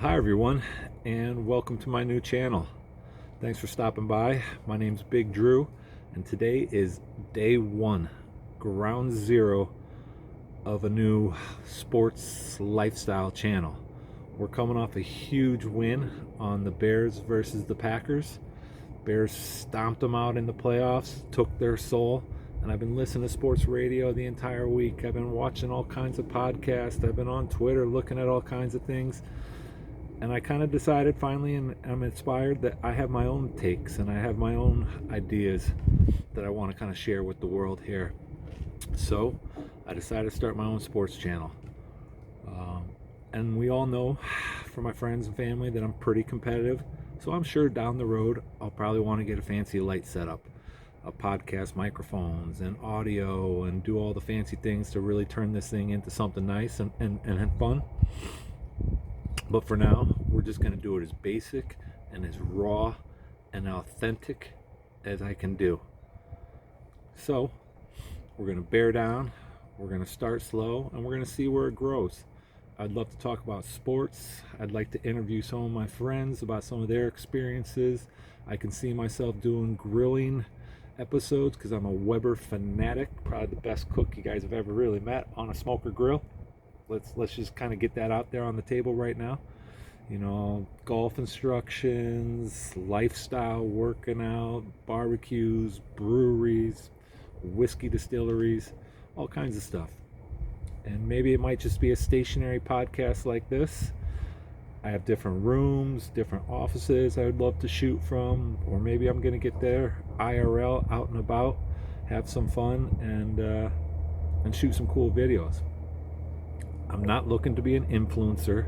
Hi everyone, and welcome to my new channel. Thanks for stopping by. My name's Big Drew, and today is day one, ground zero of a new sports lifestyle channel. We're coming off a huge win on the Bears versus the Packers. Bears stomped them out in the playoffs, took their soul, and I've been listening to sports radio the entire week. I've been watching all kinds of podcasts. I've been on Twitter looking at all kinds of things. And I kind of decided finally, and I'm inspired, that I have my own takes and I have my own ideas that I want to kind of share with the world here. So I decided to start my own sports channel. And we all know from my friends and family that I'm pretty competitive. So I'm sure down the road I'll probably want to get a fancy light setup, a podcast microphones and audio, and do all the fancy things to really turn this thing into something nice and fun. But for now, we're just going to do it as basic and as raw and authentic as I can do. So we're going to bear down, we're going to start slow, and we're going to see where it grows. I'd love to talk about sports. I'd like to interview some of my friends about some of their experiences. I can see myself doing grilling episodes because I'm a Weber fanatic, probably the best cook you guys have ever really met on a smoker grill. Let's just kind of get that out there on the table right now. You know, golf instructions, lifestyle, working out, barbecues, breweries, whiskey distilleries, all kinds of stuff. And maybe it might just be a stationary podcast like this. I have different rooms, different offices I would love to shoot from, or maybe I'm going to get there IRL, out and about, have some fun, and shoot some cool videos. I'm not looking to be an influencer.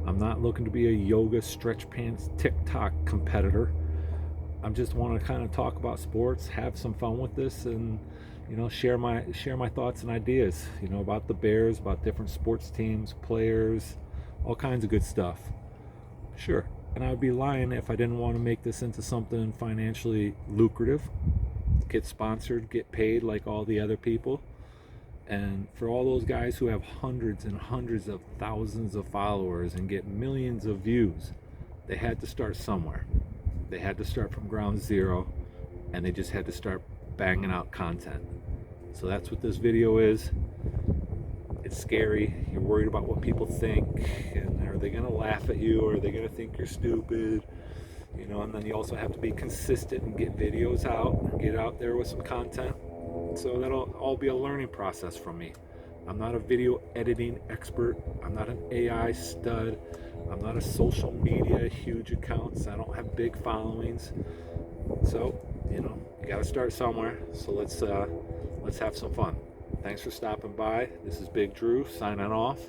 I'm not looking to be a yoga stretch pants TikTok competitor. I just want to kind of talk about sports, have some fun with this, and share my thoughts and ideas. About the Bears, about different sports teams, players, all kinds of good stuff. Sure, and I would be lying if I didn't want to make this into something financially lucrative, get sponsored, get paid like all the other people. And for all those guys who have hundreds and hundreds of thousands of followers and get millions of views, they had to start somewhere. They had to start from ground zero, and they just had to start banging out content. So that's what this video is. It's scary. You're worried about what people think, and are they going to laugh at you, or are they going to think you're stupid? And then you also have to be consistent and get videos out, get out there with some content. So that'll all be a learning process from me. I'm not a video editing expert. I'm not an AI stud. I'm not a social media huge accounts. I don't have big followings. So, you got to start somewhere. So let's have some fun. Thanks for stopping by. This is Big Drew signing off,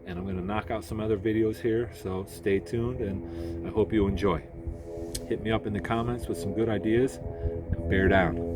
and I'm going to knock out some other videos here. So stay tuned, and I hope you enjoy. Hit me up in the comments with some good ideas, and bear down.